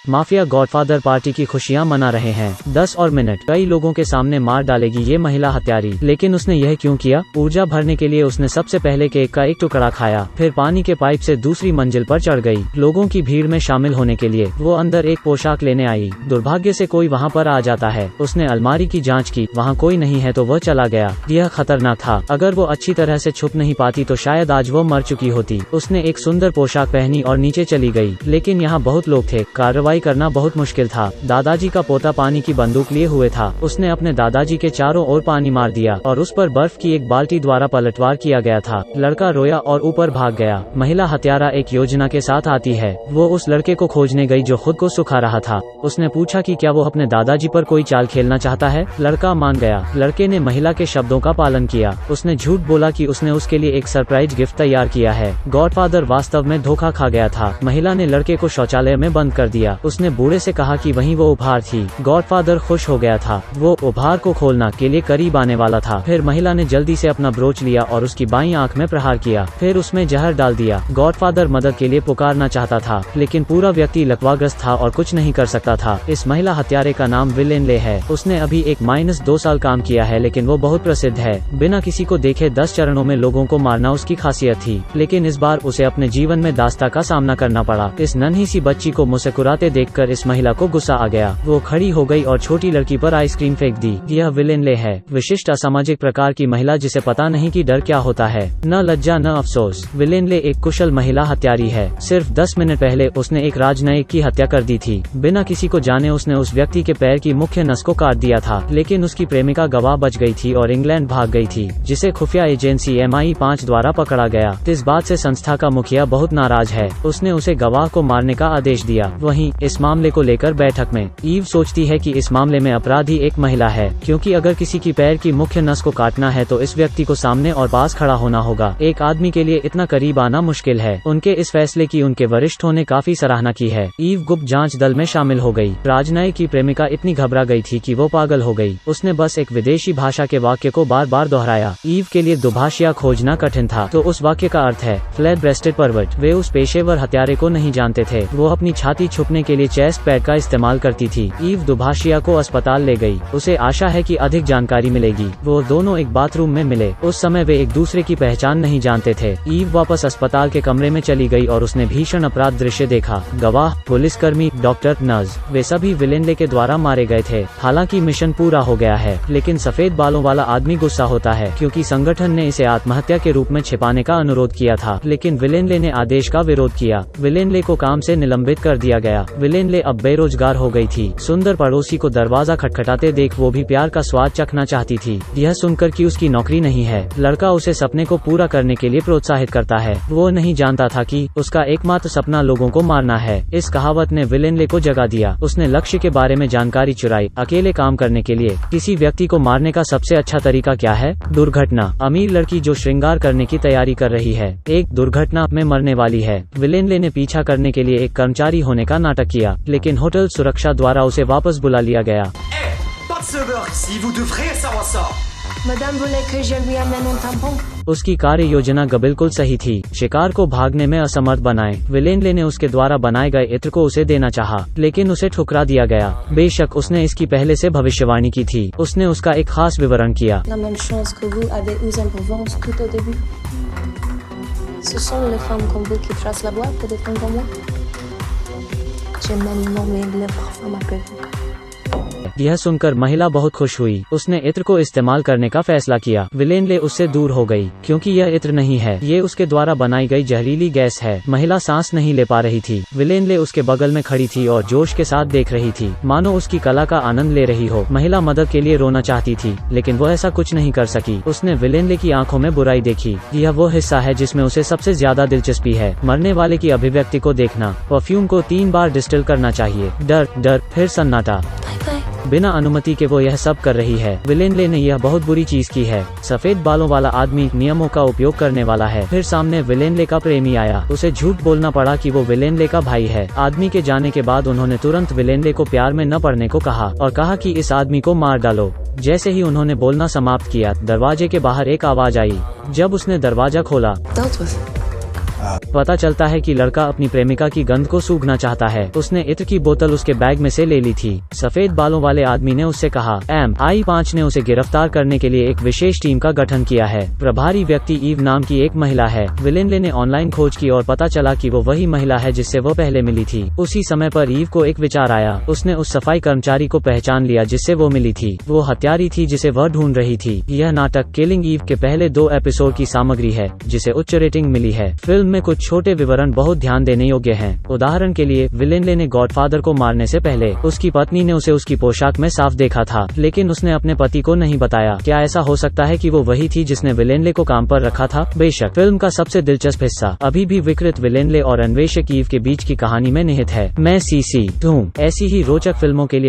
Mafia godfather party की खुशियां मना रहे हैं। 10 और मिनट कई लोगों के सामने मार डालेगी ये महिला हत्यारी। लेकिन उसने यह क्यों किया? ऊर्जा भरने के लिए उसने सबसे पहले केक का एक टुकड़ा खाया, फिर पानी के पाइप से दूसरी मंजिल पर चढ़ गई। लोगों की भीड़ में शामिल होने के लिए वो अंदर एक पोशाक लेने आई। दुर्भाग्य से कोई वहाँ पर आ जाता है। उसने अलमारी की जाँच की, वहाँ कोई नहीं है तो वह चला गया। यह खतरनाक था। अगर वो अच्छी तरह से छुप नहीं पाती तो शायद आज वो मर चुकी होती। उसने एक सुंदर पोशाक पहनी और नीचे चली गई। लेकिन यहाँ बहुत लोग थे, कार्रवाई करना बहुत मुश्किल था। दादाजी का पोता पानी की बंदूक लिए हुए था। उसने अपने दादाजी के चारों ओर पानी मार दिया और उस पर बर्फ की एक बाल्टी द्वारा पलटवार किया गया था। लड़का रोया और ऊपर भाग गया। महिला हत्यारा एक योजना के साथ आती है। वो उस लड़के को खोजने गई जो खुद को सुखा रहा था। उसने पूछा कि क्या वो अपने दादाजी पर कोई चाल खेलना चाहता है। लड़का मान गया। लड़के ने महिला के शब्दों का पालन किया। उसने झूठ बोला कि उसने उसके लिए एक सरप्राइज गिफ्ट तैयार किया है। गॉडफादर वास्तव में धोखा खा गया था। महिला ने लड़के को शौचालय में बंद कर दिया। उसने बूढ़े से कहा कि वहीं वो उपहार थी। गॉडफादर खुश हो गया था। वो उपहार को खोलना के लिए करीब आने वाला था। फिर महिला ने जल्दी से अपना ब्रोच लिया और उसकी बाईं आंख में प्रहार किया। फिर उसमें जहर डाल दिया। गॉडफादर मदद के लिए पुकारना चाहता था, लेकिन पूरा व्यक्ति लकवाग्रस्त था और कुछ नहीं कर सकता था। इस महिला हत्यारे का नाम विलेन ले है। उसने अभी एक -2 साल काम किया है, लेकिन वो बहुत प्रसिद्ध है। बिना किसी को देखे 10 चरणों में लोगों को मारना उसकी खासियत थी। लेकिन इस बार उसे अपने जीवन में दास्ता का सामना करना पड़ा। इस नन्ही सी बच्ची को मुस्कुराते देखकर इस महिला को गुस्सा आ गया। वो खड़ी हो गई और छोटी लड़की पर आइसक्रीम फेंक दी। यह विलेन ले है, विशिष्ट असामाजिक प्रकार की महिला जिसे पता नहीं कि डर क्या होता है, न लज्जा न अफसोस। विलेन ले एक कुशल महिला हत्यारी है। सिर्फ 10 मिनट पहले उसने एक राजनयिक की हत्या कर दी थी। बिना किसी को जाने उसने उस व्यक्ति के पैर की मुख्य नस को काट दिया था। लेकिन उसकी प्रेमिका गवाह बच गई थी और इंग्लैंड भाग गई थी, जिसे खुफिया एजेंसी MI5 द्वारा पकड़ा गया। इस बात से संस्था का मुखिया बहुत नाराज है। उसने उसे गवाह को मारने का आदेश दिया। वहीं इस मामले को लेकर बैठक में ईव सोचती है कि इस मामले में अपराधी एक महिला है, क्योंकि अगर किसी की पैर की मुख्य नस को काटना है तो इस व्यक्ति को सामने और पास खड़ा होना होगा। एक आदमी के लिए इतना करीब आना मुश्किल है। उनके इस फैसले की उनके वरिष्ठों ने काफी सराहना की है। ईव गुप्त जांच दल में शामिल हो गई। राजनयिक की प्रेमिका इतनी घबरा गई थी कि वो पागल हो गई। उसने बस एक विदेशी भाषा के वाक्य को बार बार दोहराया। ईव के लिए दुभाषिया खोजना कठिन था। तो उस वाक्य का अर्थ है फ्लैट ब्रेस्टेड परवर्ट। वे उस पेशेवर हत्यारे को नहीं जानते थे। वो अपनी छाती छुपने के लिए चेस्ट पैड का इस्तेमाल करती थी। ईव दुभाषिया को अस्पताल ले गई। उसे आशा है कि अधिक जानकारी मिलेगी। वो दोनों एक बाथरूम में मिले। उस समय वे एक दूसरे की पहचान नहीं जानते थे। ईव वापस अस्पताल के कमरे में चली गई और उसने भीषण अपराध दृश्य देखा। गवाह, पुलिसकर्मी, डॉक्टर, नर्स, वे सभी विलेन के द्वारा मारे गए थे। हालांकि मिशन पूरा हो गया है, लेकिन सफेद बालों वाला आदमी गुस्सा होता है क्योंकि संगठन ने इसे आत्महत्या के रूप में छिपाने का अनुरोध किया था। लेकिन विलेन ने आदेश का विरोध किया। विलेन को काम से निलंबित कर दिया गया। विलेन अब बेरोजगार हो गई थी। सुंदर पड़ोसी को दरवाजा खटखटाते देख वो भी प्यार का स्वाद चखना चाहती थी। यह सुनकर कि उसकी नौकरी नहीं है, लड़का उसे सपने को पूरा करने के लिए प्रोत्साहित करता है। वो नहीं जानता था कि उसका एकमात्र सपना लोगों को मारना है। इस कहावत ने विलेन को जगा दिया। उसने लक्ष्य के बारे में जानकारी चुराई। अकेले काम करने के लिए किसी व्यक्ति को मारने का सबसे अच्छा तरीका क्या है? दुर्घटना। अमीर लड़की जो श्रृंगार करने की तैयारी कर रही है, एक दुर्घटना में मरने वाली है। विलेन ने पीछा करने के लिए एक कर्मचारी होने का नाटक किया, लेकिन होटल सुरक्षा द्वारा उसे वापस बुला लिया गया। उसकी कार्य योजना बिल्कुल सही थी। शिकार को भागने में असमर्थ बनाए। विलेन ने उसके द्वारा बनाए गए इत्र को उसे देना चाहा, लेकिन उसे ठुकरा दिया गया। बेशक उसने इसकी पहले से भविष्यवाणी की थी। उसने उसका एक खास विवरण किया। Ce sont les femmes comme vous qui tracent la voie pour défendre moi. J'aime m'animer, mais les parfois m'appellent. यह सुनकर महिला बहुत खुश हुई। उसने इत्र को इस्तेमाल करने का फैसला किया। विलेन उससे दूर हो गई, क्योंकि यह इत्र नहीं है, ये उसके द्वारा बनाई गई जहरीली गैस है। महिला सांस नहीं ले पा रही थी। विलेन उसके बगल में खड़ी थी और जोश के साथ देख रही थी, मानो उसकी कला का आनंद ले रही हो। महिला मदद के लिए रोना चाहती थी, लेकिन वो ऐसा कुछ नहीं कर सकी। उसने विलेन की आंखों में बुराई देखी। यह वो हिस्सा है जिसमें उसे सबसे ज्यादा दिलचस्पी है, मरने वाले की अभिव्यक्ति को देखना। परफ्यूम को 3 बार डिस्टिल करना चाहिए। डर, डर, फिर सन्नाटा। बिना अनुमति के वो यह सब कर रही है। विलेन ने यह बहुत बुरी चीज की है। सफेद बालों वाला आदमी नियमों का उपयोग करने वाला है। फिर सामने विलेन का प्रेमी आया। उसे झूठ बोलना पड़ा कि वो विलेन का भाई है। आदमी के जाने के बाद उन्होंने तुरंत विलेन को प्यार में न पड़ने को कहा और कहा कि इस आदमी को मार डालो। जैसे ही उन्होंने बोलना समाप्त किया, दरवाजे के बाहर एक आवाज आई। जब उसने दरवाजा खोला, पता चलता है कि लड़का अपनी प्रेमिका की गंध को सूंघना चाहता है। उसने इत्र की बोतल उसके बैग में से ले ली थी। सफेद बालों वाले आदमी ने उससे कहा। MI5 ने उसे गिरफ्तार करने के लिए एक विशेष टीम का गठन किया है। प्रभारी व्यक्ति ईव नाम की एक महिला है। विलेनले ने ऑनलाइन खोज की और पता चला कि वो वही महिला है जिससे वो पहले मिली थी। उसी समय पर ईव को एक विचार आया। उसने उस सफाई कर्मचारी को पहचान लिया जिससे वो मिली थी। वो हत्यारी थी जिसे वह ढूंढ रही थी। यह नाटक किलिंग ईव के पहले 2 एपिसोड की सामग्री है जिसे उच्च रेटिंग मिली है। फिल्म में कुछ छोटे विवरण बहुत ध्यान देने योग्य हैं। उदाहरण के लिए, विलेनले ने गॉडफादर को मारने से पहले उसकी पत्नी ने उसे उसकी पोशाक में साफ देखा था, लेकिन उसने अपने पति को नहीं बताया। क्या ऐसा हो सकता है कि वो वही थी जिसने विलेनले को काम पर रखा था? बेशक, फिल्म का सबसे दिलचस्प हिस्सा अभी भी विकृत विलेनले और अन्वेषक ईव के बीच की कहानी में निहित है। मैं CC हूँ। ऐसी ही रोचक फिल्मों के लिए